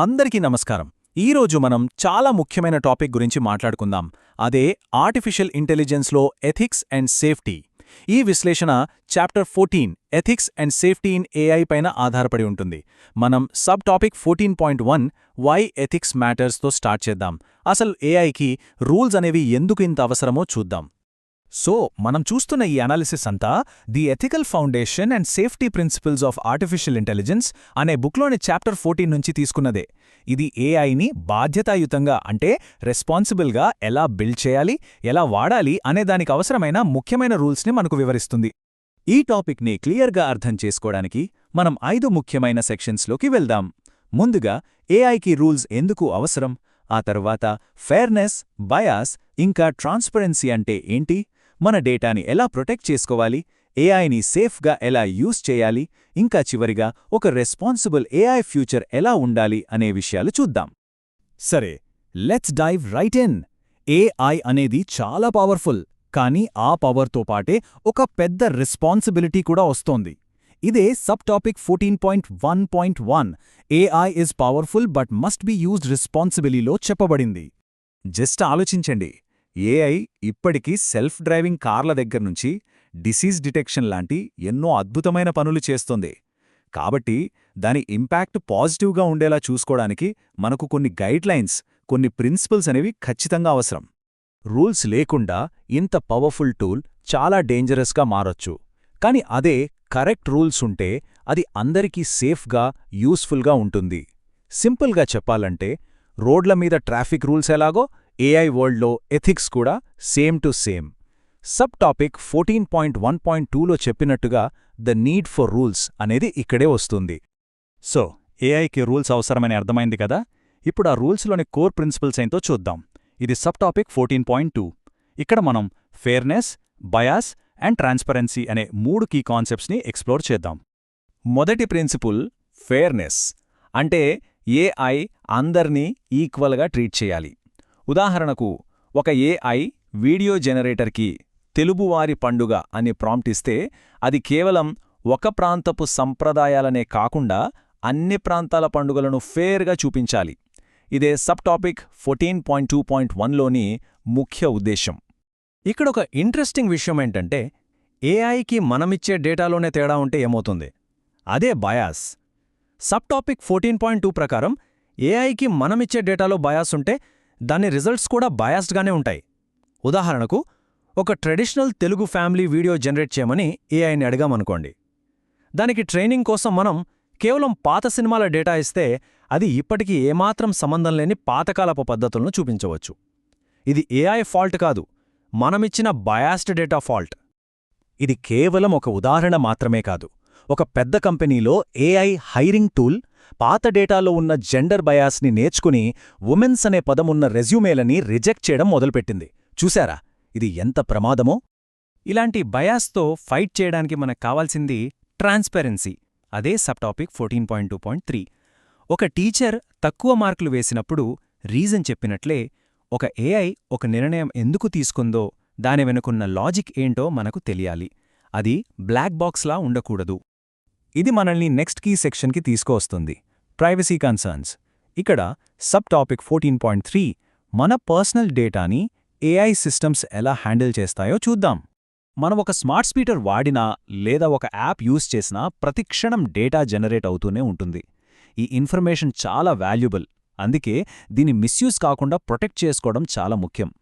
అందరికీ నమస్కారం. ఈరోజు మనం చాలా ముఖ్యమైన టాపిక్ గురించి మాట్లాడుకుందాం. అదే ఆర్టిఫిషియల్ ఇంటెలిజెన్స్లో ఎథిక్స్ అండ్ సేఫ్టీ. ఈ విశ్లేషణ chapter 14 ethics and safety in AI పైన ఆధారపడి ఉంటుంది. మనం సబ్ టాపిక్ 14.1 వై ఎథిక్స్ మ్యాటర్స్తో స్టార్ట్ చేద్దాం. అసలు ఏఐకి రూల్స్ అనేవి ఎందుకు ఇంత అవసరమో చూద్దాం. సో మనం చూస్తున్న ఈ అనాలిసిస్ అంతా the ethical foundation and safety principles of artificial intelligence అనే బుక్లోని చాప్టర్ 14 నుంచి తీసుకున్నదే. ఇది ఏఐని బాధ్యతాయుతంగా అంటే రెస్పాన్సిబుల్గా ఎలా బిల్డ్ చేయాలి, ఎలా వాడాలి అనే దానికి అవసరమైన ముఖ్యమైన రూల్స్ని మనకు వివరిస్తుంది. ఈ టాపిక్ని క్లియర్గా అర్థం చేసుకోవడానికి మనం 5 ముఖ్యమైన సెక్షన్స్లోకి వెళ్దాం. ముందుగా ఏఐకి రూల్స్ ఎందుకు అవసరం, ఆ తర్వాత ఫెయిర్నెస్, బయాస్ ఇంకా ట్రాన్స్పరెన్సీ అంటే ఏంటి, మన డేటాని ఎలా ప్రొటెక్ట్ చేసుకోవాలి, ఏఐని సేఫ్గా ఎలా యూజ్ చేయాలి, ఇంకా చివరిగా ఒక రెస్పాన్సిబుల్ ఏఐ ఫ్యూచర్ ఎలా ఉండాలి అనే విషయాలు చూద్దాం. సరే, let's dive right in. AI అనేది చాలా పవర్ఫుల్, కానీ ఆ పవర్తో పాటే ఒక పెద్ద రెస్పాన్సిబిలిటీ కూడా వస్తోంది. ఇదే sub topic 14.1.1 AI is powerful but must be used రెస్పాన్సిబిలీలో చెప్పబడింది. జస్ట్ ఆలోచించండి, ఏఐ ఇప్పటికీ సెల్ఫ్ డ్రైవింగ్ కార్ల దగ్గర్నుంచి డిసీజ్ డిటెక్షన్ లాంటి ఎన్నో అద్భుతమైన పనులు చేస్తోంది. కాబట్టి దాని ఇంపాక్ట్ పాజిటివ్గా ఉండేలా చూసుకోవడానికి మనకు కొన్ని గైడ్లైన్స్, కొన్ని ప్రిన్సిపల్స్ అనేవి ఖచ్చితంగా అవసరం. రూల్స్ లేకుండా ఇంత పవర్ఫుల్ టూల్ చాలా డేంజరస్గా మారొచ్చు. కానీ అదే కరెక్ట్ రూల్స్ ఉంటే అది అందరికీ సేఫ్గా, యూస్ఫుల్గా ఉంటుంది. సింపుల్గా చెప్పాలంటే రోడ్ల మీద ట్రాఫిక్ రూల్స్ ఎలాగో ఏఐ వరల్డ్లో ఎథిక్స్ కూడా same to same. Sub topic 14.1.2లో చెప్పినట్టుగా ద నీడ్ ఫర్ రూల్స్ అనేది ఇక్కడే వస్తుంది. సో ఏఐకి రూల్స్ అవసరమని అర్థమైంది కదా. ఇప్పుడు ఆ రూల్స్లోని కోర్ ప్రిన్సిపల్స్ ఏంటో చూద్దాం. ఇది సబ్ టాపిక్ 14.2. ఇక్కడ మనం ఫెయిర్నెస్, బయాస్ అండ్ ట్రాన్స్పరెన్సీ అనే 3 కీ కాన్సెప్ట్స్ని ఎక్స్ప్లోర్ చేద్దాం. మొదటి ప్రిన్సిపుల్ ఫెయిర్నెస్. అంటే ఏఐ అందర్నీ ఈక్వల్గా ట్రీట్ చేయాలి. ఉదాహరణకు, ఒక ఏఐ వీడియో జనరేటర్కి తెలుగువారి పండుగ అని ప్రాంప్ట్ ఇస్తే అది కేవలం ఒక ప్రాంతపు సంప్రదాయాలనే కాకుండా అన్ని ప్రాంతాల పండుగలను ఫేర్గా చూపించాలి. ఇదే సబ్ టాపిక్ 14.2.1లోని ముఖ్య ఉద్దేశం. ఇక్కడొక ఇంట్రెస్టింగ్ విషయం ఏంటంటే, ఏఐకి మనమిచ్చే డేటాలోనే తేడా ఉంటే ఏమవుతుంది? అదే బయాస్. సబ్ టాపిక్ 14.2 ప్రకారం ఏఐకి మనమిచ్చే డేటాలో బయాస్ ఉంటే దాని రిజల్ట్స్ కూడా బయాస్డ్గానే ఉంటాయి. ఉదాహరణకు, ఒక traditional Telugu family video generate చేయమని ఏఐని అడిగామనుకోండి. దానికి ట్రైనింగ్ కోసం మనం కేవలం పాత సినిమాల డేటా ఇస్తే అది ఇప్పటికీ ఏమాత్రం సంబంధం లేని పాతకాలపు పద్ధతులను చూపించవచ్చు. ఇది ఏఐ ఫాల్ట్ కాదు, మనమిచ్చిన బయాస్డ్ డేటా ఫాల్ట్. ఇది కేవలం ఒక ఉదాహరణ మాత్రమే కాదు. ఒక పెద్ద కంపెనీలో ఏఐ హైరింగ్ టూల్ పాత డేటాలో ఉన్న జెండర్ బయాస్ని నేర్చుకుని ఉమెన్స్ అనే పదమున్న రెజ్యూమేలని రిజెక్ట్ చేయడం మొదలుపెట్టింది. చూశారా, ఇది ఎంత ప్రమాదమో? ఇలాంటి బయాస్తో ఫైట్ చేయడానికి మనకు కావాల్సింది ట్రాన్స్పరెన్సీ. అదే సబ్ టాపిక్ 14.2.3. ఒక టీచర్ తక్కువ మార్కులు వేసినప్పుడు రీజన్ చెప్పినట్లే ఒక ఏఐ ఒక నిర్ణయం ఎందుకు తీసుకుందో దాని వెనుకున్న లాజిక్ ఏంటో మనకు తెలియాలి. అది బ్లాక్ బాక్స్లా ఉండకూడదు. ఇది మనల్ని నెక్స్ట్ కీ సెక్షన్కి తీసుకువస్తుంది, ప్రైవసీ కన్సర్న్స్. ఇక్కడ సబ్ టాపిక్ 14.3 మన పర్సనల్ డేటాని ఏఐ సిస్టమ్స్ ఎలా హ్యాండిల్ చేస్తాయో చూద్దాం. మనం ఒక స్మార్ట్ స్పీకర్ వాడినా లేదా ఒక యాప్ యూజ్ చేసినా ప్రతిక్షణం డేటా జనరేట్ అవుతూనే ఉంటుంది. ఈ ఇన్ఫర్మేషన్ చాలా వాల్యుబుల్. అందుకే దీని మిస్యూజ్ కాకుండా ప్రొటెక్ట్ చేసుకోవడం చాలా ముఖ్యం.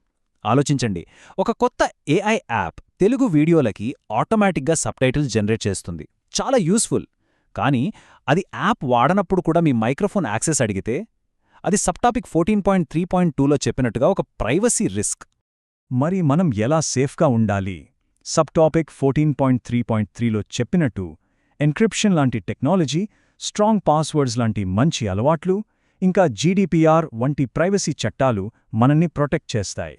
ఆలోచించండి, ఒక కొత్త ఏఐ యాప్ తెలుగు వీడియోలకి ఆటోమేటిక్గా సబ్టైటిల్స్ జనరేట్ చేస్తుంది. చాలా యూస్ఫుల్. కానీ అది యాప్ వాడనప్పుడు కూడా మీ మైక్రోఫోన్ యాక్సెస్ అడిగితే అది సబ్ టాపిక్ 14.3.2లో చెప్పినట్టుగా ఒక ప్రైవసీ రిస్క్. మరి మనం ఎలా సేఫ్గా ఉండాలి? సబ్ టాపిక్ 14.3.3లో చెప్పినట్టు ఎన్క్రిప్షన్ లాంటి టెక్నాలజీ, స్ట్రాంగ్ పాస్వర్డ్స్ లాంటి మంచి అలవాట్లు, ఇంకా జీడీపీఆర్ వంటి ప్రైవసీ చట్టాలు మనల్ని ప్రొటెక్ట్ చేస్తాయి.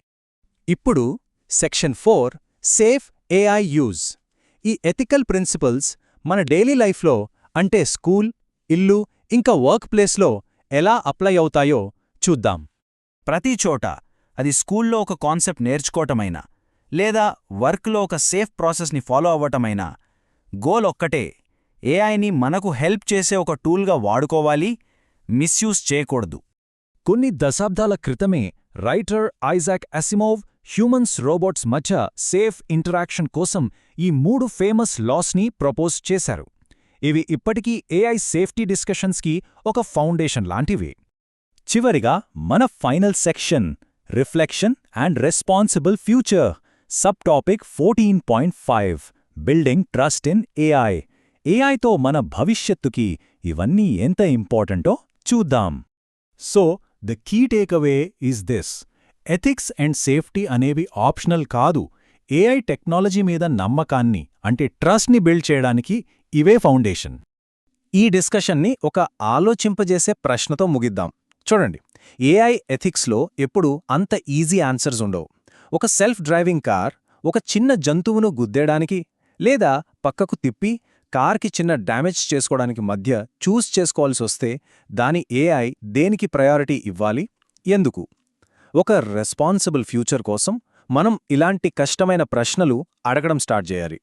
ఇప్పుడు సెక్షన్ 4 సేఫ్ ఏఐ యూజ్. ఈ ఎథికల్ ప్రిన్సిపల్స్ మన డైలీ లైఫ్లో అంటే స్కూల్, ఇల్లు ఇంకా వర్క్ ప్లేస్లో ఎలా అప్లై అవుతాయో చూద్దాం. ప్రతి చోట, అది స్కూల్లో ఒక కాన్సెప్ట్ నేర్చుకోవటమైనా లేదా వర్క్లో ఒక సేఫ్ ప్రాసెస్ని ఫాలో అవ్వటమైనా, గోల్ ఒక్కటే, ఏఐని మనకు హెల్ప్ చేసే ఒక టూల్గా వాడుకోవాలి, మిస్యూజ్ చేయకూడదు. కొన్ని దశాబ్దాల క్రితమే writer Isaac Asimov humans robots మధ్య సేఫ్ ఇంటరాక్షన్ కోసం ఈ 3 ఫేమస్ లాస్ని ప్రపోజ్ చేశారు. ఇవి ఇప్పటికీ ఏఐ సేఫ్టీ డిస్కషన్స్కి ఒక ఫౌండేషన్ లాంటివి. చివరిగా మన final section reflection and responsible future sub topic 14.5 building trust in AI. ఏఐతో మన భవిష్యత్తుకి ఇవన్నీ ఎంత ఇంపార్టెంటో చూద్దాం. So the key takeaway is this: ethics and safety అనేవి ఆప్షనల్ కాదు. ఏఐ టెక్నాలజీ మీద నమ్మకాన్ని అంటే ట్రస్ట్ని బిల్డ్ చేయడానికి ఇవే ఫౌండేషన్. ఈ డిస్కషన్ని ఒక ఆలోచింపజేసే ప్రశ్నతో ముగిద్దాం. చూడండి, ఏఐ ఎథిక్స్లో ఎప్పుడూ అంత ఈజీ ఆన్సర్స్ ఉండవు. ఒక సెల్ఫ్ డ్రైవింగ్ కార్ ఒక చిన్న జంతువును గుద్దేయడానికి లేదా పక్కకు తిప్పి కార్కి చిన్న డ్యామేజ్ చేసుకోవడానికి మధ్య చూస్ చేసుకోవాల్సొస్తే దాని ఏఐ దేనికి ప్రయారిటీ ఇవ్వాలి, ఎందుకు? ఒక రెస్పాన్సిబుల్ ఫ్యూచర్ కోసం మనం ఇలాంటి కష్టమైన ప్రశ్నలు అడగడం స్టార్ట్ చేయాలి.